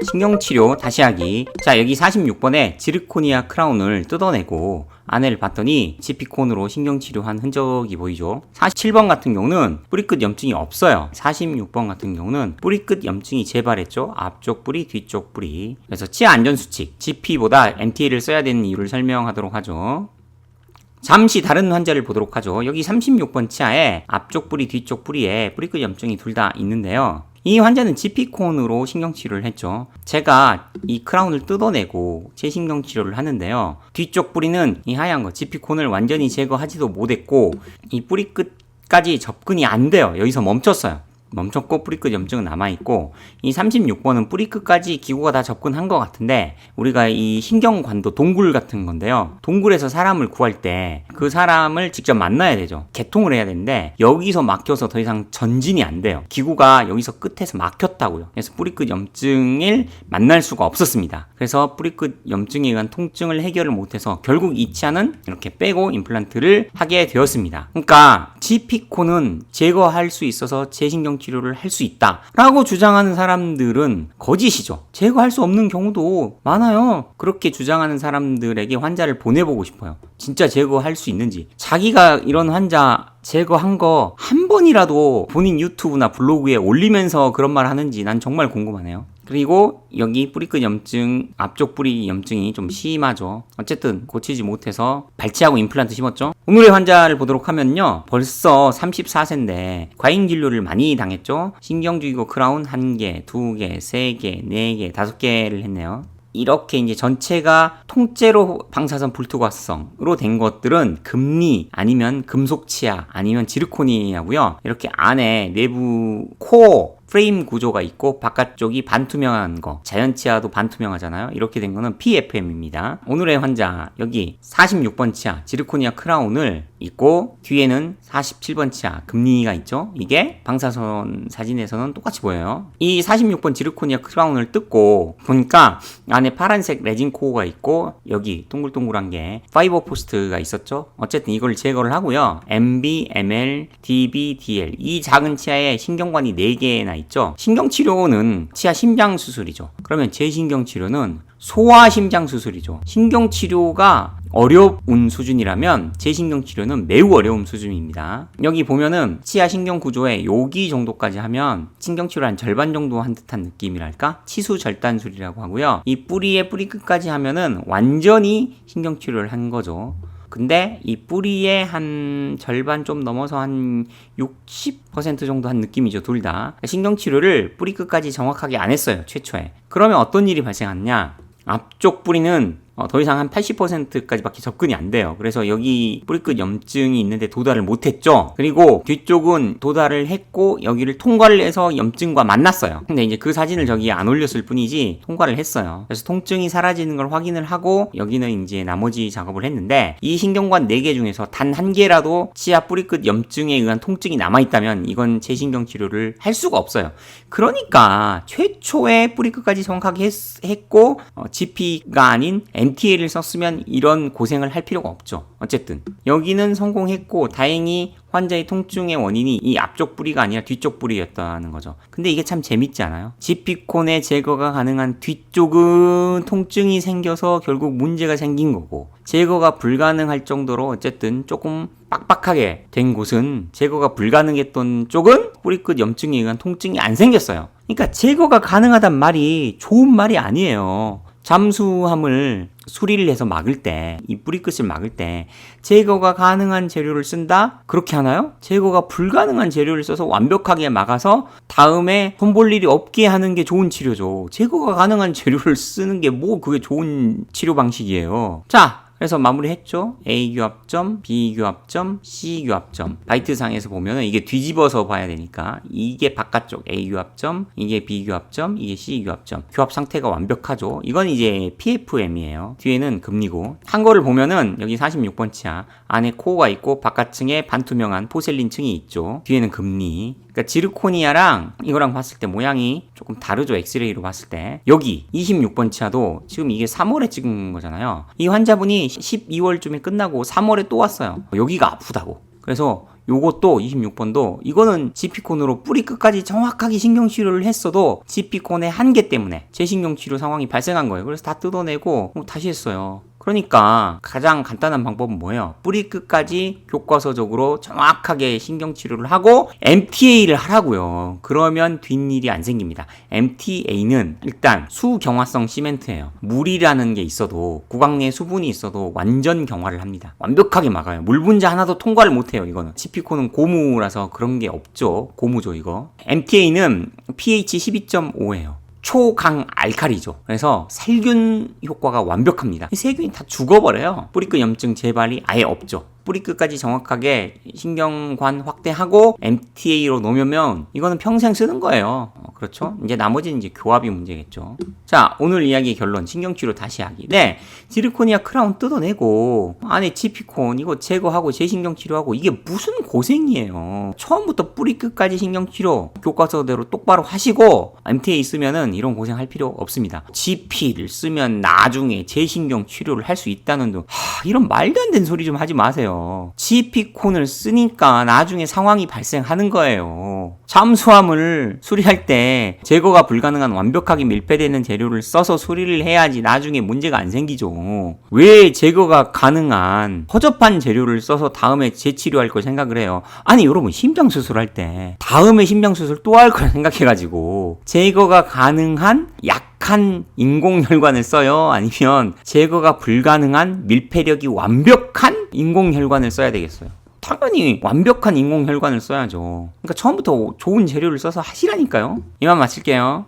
신경치료 다시 하기. 자, 여기 46번에 지르코니아 크라운을 뜯어내고 안에를 봤더니 지피콘으로 신경치료한 흔적이 보이죠. 47번 같은 경우는 뿌리끝 염증이 없어요. 46번 같은 경우는 뿌리끝 염증이 재발했죠. 앞쪽 뿌리, 뒤쪽 뿌리. 그래서 치아 안전수칙, GP보다 MTA를 써야 되는 이유를 설명하도록 하죠. 잠시 다른 환자를 보도록 하죠. 여기 36번 치아에 앞쪽 뿌리, 뒤쪽 뿌리에 뿌리끝 염증이 둘 다 있는데요. 이 환자는 지피콘으로 신경치료를 했죠. 제가 이 크라운을 뜯어내고 재신경치료를 하는데요. 뒤쪽 뿌리는 이 하얀 거 지피콘을 완전히 제거하지도 못했고 이 뿌리끝까지 접근이 안 돼요. 여기서 멈췄어요. 멈췄고 뿌리끝 염증은 남아있고, 이 36번은 뿌리끝까지 기구가 다 접근한 것 같은데 우리가 이 신경관도 동굴 같은 건데요. 동굴에서 사람을 구할 때 그 사람을 직접 만나야 되죠. 개통을 해야 되는데 여기서 막혀서 더 이상 전진이 안 돼요. 기구가 여기서 끝에서 막혔다고요. 그래서 뿌리끝 염증을 만날 수가 없었습니다. 그래서 뿌리끝 염증에 의한 통증을 해결을 못해서 결국 이 치아는 이렇게 빼고 임플란트를 하게 되었습니다. 그러니까 지피콘은 제거할 수 있어서 재신경 치료를 할 수 있다 라고 주장하는 사람들은 거짓이죠. 제거할 수 없는 경우도 많아요. 그렇게 주장하는 사람들에게 환자를 보내보고 싶어요. 진짜 제거할 수 있는지. 자기가 이런 환자 제거한 거 한 번이라도 본인 유튜브나 블로그에 올리면서 그런 말 하는지 난 정말 궁금하네요. 그리고 여기 뿌리끝 염증, 앞쪽 뿌리 염증이 좀 심하죠. 어쨌든 고치지 못해서 발치하고 임플란트 심었죠. 오늘의 환자를 보도록 하면요. 벌써 34세인데 과잉 진료를 많이 당했죠. 신경주기고 크라운 1개, 2개, 3개, 4개, 5개를 했네요. 이렇게 이제 전체가 통째로 방사선 불투과성으로 된 것들은 금리 아니면 금속치아 아니면 지르코니아고요. 이렇게 안에 내부 코어 프레임 구조가 있고 바깥쪽이 반투명한 거, 자연치아도 반투명하잖아요. 이렇게 된 거는 PFM입니다. 오늘의 환자 여기 46번 치아 지르코니아 크라운을 있고 뒤에는 47번 치아 금리가 있죠. 이게 방사선 사진에서는 똑같이 보여요. 이 46번 지르코니아 크라운을 뜯고 보니까 안에 파란색 레진 코어가 있고 여기 동글동글한 게 파이버 포스트가 있었죠. 어쨌든 이걸 제거를 하고요. MB, ML, DB, DL 이 작은 치아에 신경관이 4개나 있죠. 신경치료는 치아 심장 수술이죠. 그러면 재신경치료는 소아심장 수술이죠. 신경치료가 어려운 수준이라면 재신경치료는 매우 어려운 수준입니다. 여기 보면은 치아 신경구조에 여기 정도까지 하면 신경치료 한 절반 정도 한 듯한 느낌이랄까? 치수절단술이라고 하고요. 이 뿌리에 뿌리 끝까지 하면은 완전히 신경치료를 한 거죠. 근데 이 뿌리의 한 절반 좀 넘어서 한 60% 정도 한 느낌이죠. 둘 다. 신경치료를 뿌리 끝까지 정확하게 안 했어요. 최초에. 그러면 어떤 일이 발생하느냐? 앞쪽 뿌리는 더 이상 한 80%까지밖에 접근이 안 돼요. 그래서 여기 뿌리끝 염증이 있는데 도달을 못했죠. 그리고 뒤쪽은 도달을 했고 여기를 통과를 해서 염증과 만났어요. 근데 이제 그 사진을 저기에 안 올렸을 뿐이지 통과를 했어요. 그래서 통증이 사라지는 걸 확인을 하고 여기는 이제 나머지 작업을 했는데 이 신경관 4개 중에서 단 1개라도 치아 뿌리끝 염증에 의한 통증이 남아있다면 이건 재신경 치료를 할 수가 없어요. 그러니까 최초에 뿌리끝까지 정확하게 했고 GP가 아닌 MTA를 썼으면 이런 고생을 할 필요가 없죠. 어쨌든 여기는 성공했고 다행히 환자의 통증의 원인이 이 앞쪽 뿌리가 아니라 뒤쪽 뿌리였다는 거죠. 근데 이게 참 재밌지 않아요? 지피콘의 제거가 가능한 뒤쪽은 통증이 생겨서 결국 문제가 생긴 거고 제거가 불가능할 정도로 어쨌든 조금 빡빡하게 된 곳은 제거가 불가능했던 쪽은 뿌리끝 염증에 의한 통증이 안 생겼어요. 그러니까 제거가 가능하단 말이 좋은 말이 아니에요. 잠수함을 수리를 해서 막을 때, 이 뿌리끝을 막을 때 제거가 가능한 재료를 쓴다? 그렇게 하나요? 제거가 불가능한 재료를 써서 완벽하게 막아서 다음에 손볼 일이 없게 하는 게 좋은 치료죠. 제거가 가능한 재료를 쓰는 게 뭐 그게 좋은 치료 방식이에요. 자, 그래서 마무리했죠. A 교합점, B 교합점, C 교합점. 바이트상에서 보면은 이게 뒤집어서 봐야 되니까 이게 바깥쪽 A 교합점, 이게 B 교합점, 이게 C 교합점. 교합 상태가 완벽하죠. 이건 이제 PFM이에요. 뒤에는 금리고. 한 거를 보면은 여기 46번 치아 안에 코어가 있고 바깥층에 반투명한 포셀린층이 있죠. 뒤에는 금리. 그러니까 지르코니아랑 이거랑 봤을 때 모양이 조금 다르죠. 엑스레이로 봤을 때. 여기 26번 치아도 지금 이게 3월에 찍은 거잖아요. 이 환자분이 12월쯤에 끝나고 3월에 또 왔어요. 여기가 아프다고. 그래서 요것도 26번도 이거는 지피콘으로 뿌리 끝까지 정확하게 신경치료를 했어도 지피콘의 한계 때문에 재신경치료 상황이 발생한 거예요. 그래서 다 뜯어내고 다시 했어요. 그러니까 가장 간단한 방법은 뭐예요? 뿌리 끝까지 교과서적으로 정확하게 신경치료를 하고 MTA를 하라고요. 그러면 뒷일이 안 생깁니다. MTA는 일단 수경화성 시멘트예요. 물이라는 게 있어도 구강 내에 수분이 있어도 완전 경화를 합니다. 완벽하게 막아요. 물 분자 하나도 통과를 못해요. 이거는 지피콘은 고무라서 그런 게 없죠. 고무죠 이거. MTA는 pH 12.5예요. 초강 알칼리죠. 그래서 살균 효과가 완벽합니다. 세균이 다 죽어버려요. 뿌리끝 염증 재발이 아예 없죠. 뿌리 끝까지 정확하게 신경관 확대하고 MTA로 놓으면 이거는 평생 쓰는 거예요. 그렇죠? 이제 나머지는 이제 교합이 문제겠죠. 자, 오늘 이야기 결론 신경치료 다시 하기. 네, 지르코니아 크라운 뜯어내고 안에 지피콘 이거 제거하고 재신경치료하고 이게 무슨 고생이에요. 처음부터 뿌리 끝까지 신경치료 교과서대로 똑바로 하시고 MTA 쓰면은 이런 고생 할 필요 없습니다. GP를 쓰면 나중에 재신경치료를 할 수 있다는 등 이런 말도 안 되는 소리 좀 하지 마세요. 지피콘을 쓰니까 나중에 상황이 발생하는 거예요. 잠수함을 수리할 때 제거가 불가능한 완벽하게 밀폐되는 재료를 써서 수리를 해야지 나중에 문제가 안 생기죠. 왜 제거가 가능한 허접한 재료를 써서 다음에 재치료할 걸 생각을 해요? 아니 여러분 심장수술할 때 다음에 심장수술 또 할 걸 생각해가지고 제거가 가능한 약한 인공혈관을 써요? 아니면 제거가 불가능한 밀폐력이 완벽한 인공혈관을 써야 되겠어요? 당연히 완벽한 인공혈관을 써야죠. 그러니까 처음부터 좋은 재료를 써서 하시라니까요. 이만 마칠게요.